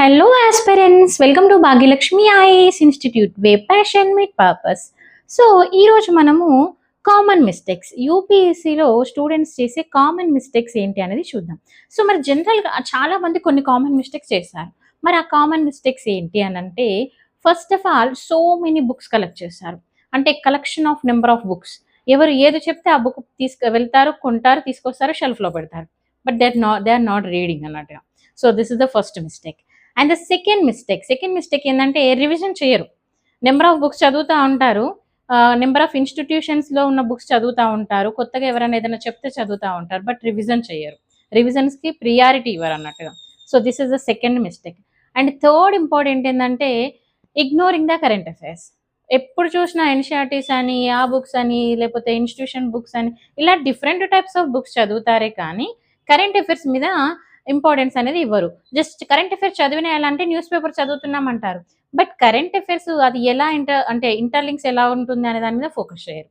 Hello, aspirants. Welcome to Bhagyalakshmi IAS Institute, where passion meet purpose. So ఈరోజు మనము common mistakes యూపీఎస్సీలో students చేసే common mistakes ఏంటి అనేది చూద్దాం. సో మరి జనరల్గా చాలా మంది కొన్ని కామన్ మిస్టేక్స్ చేస్తారు. మరి ఆ కామన్ మిస్టేక్స్ ఏంటి అని అంటే, first of all so many books collect చేస్తారు. అంటే collection of number of books. ఎవరు ఏది చెప్తే ఆ బుక్ వెళ్తారు, కొంటారు, తీసుకొస్తారు, షెల్ఫ్లో పెడతారు. But they are not reading అన్నట్టుగా. So this is the first mistake. And the second mistake ఏంటంటే రివిజన్ చేయరు. నెంబర్ ఆఫ్ బుక్స్ చదువుతూ ఉంటారు. నెంబర్ ఆఫ్ ఇన్స్టిట్యూషన్స్లో ఉన్న బుక్స్ చదువుతూ ఉంటారు. కొత్తగా ఎవరైనా ఏదైనా చెప్తే చదువుతూ ఉంటారు. బట్ రివిజన్ చేయరు. రివిజన్స్కి ప్రియారిటీ ఇవ్వరు అన్నట్టుగా. So this is the second mistake. And third important ఏంటంటే ఇగ్నోరింగ్ ద కరెంట్ అఫైర్స్. ఎప్పుడు చూసినా ఎన్సీఆర్టీస్ అని, ఆ బుక్స్ అని, లేకపోతే ఇన్స్టిట్యూషన్ బుక్స్ అని, ఇలా డిఫరెంట్ టైప్స్ ఆఫ్ బుక్స్ చదువుతారే కానీ కరెంట్ అఫైర్స్ మీద ఇంపార్టెన్స్ అనేది ఇవ్వరు. జస్ట్ కరెంట్ అఫైర్స్ చదివినేయాలంటే న్యూస్ పేపర్ చదువుతున్నామంటారు. బట్ కరెంట్ అఫైర్స్ అది ఎలా ఇంటర్లింక్స్ ఎలా ఉంటుంది అనే దాని మీద ఫోకస్ చేయరు.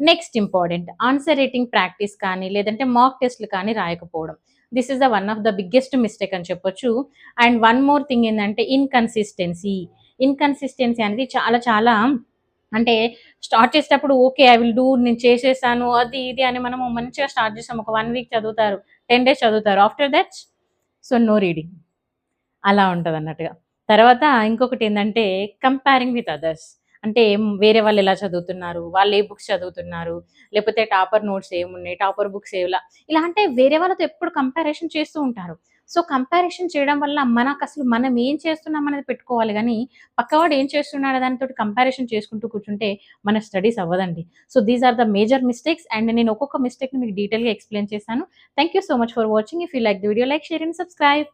Next important answer writing practice కానీ, లేదంటే మాక్ టెస్ట్లు కానీ రాయకపోవడం. This is the one of the biggest mistake అని చెప్పొచ్చు. అండ్ వన్ మోర్ థింగ్ ఏంటంటే ఇన్కన్సిస్టెన్సీ అనేది చాలా చాలా అంటే స్టార్ట్ చేసేటప్పుడు ఓకే ఐ విల్ డూ, నేను చేసేసాను అది ఇది అని మనము మంచిగా స్టార్ట్ చేసాం. ఒక 1 వీక్ చదువుతారు, 10 డేస్ చదువుతారు. After that so no reading అలా ఉంటుంది అన్నట్టుగా. తర్వాత ఇంకొకటి ఏంటంటే కంపేరింగ్ విత్ అదర్స్. అంటే వేరే వాళ్ళు ఎలా చదువుతున్నారు, వాళ్ళు ఏ బుక్స్ చదువుతున్నారు, లేకపోతే టాపర్ నోట్స్ ఏమున్నాయి, టాపర్ బుక్స్ ఇలా ఇలా అంటే వేరే వాళ్ళతో ఎప్పుడు కంపారిజన్ చేస్తూ ఉంటారు. సో కంపారిజన్ చేయడం వల్ల మనకు అసలు మనం ఏం చేస్తున్నాం అనేది పెట్టుకోవాలి కానీ పక్కవాడు ఏం చేస్తున్నాడు దానితో కంపారిజన్ చేసుకుంటూ కూర్చుంటే మన స్టడీస్ అవ్వదండి. So these are the major mistakes. And నేను ఒక్కొక్క మిస్టేక్ని మీకు డీటెయిల్గా ఎక్స్ప్లెయిన్ చేశాను. Thank you so much for watching. If you like the video, like, share and subscribe.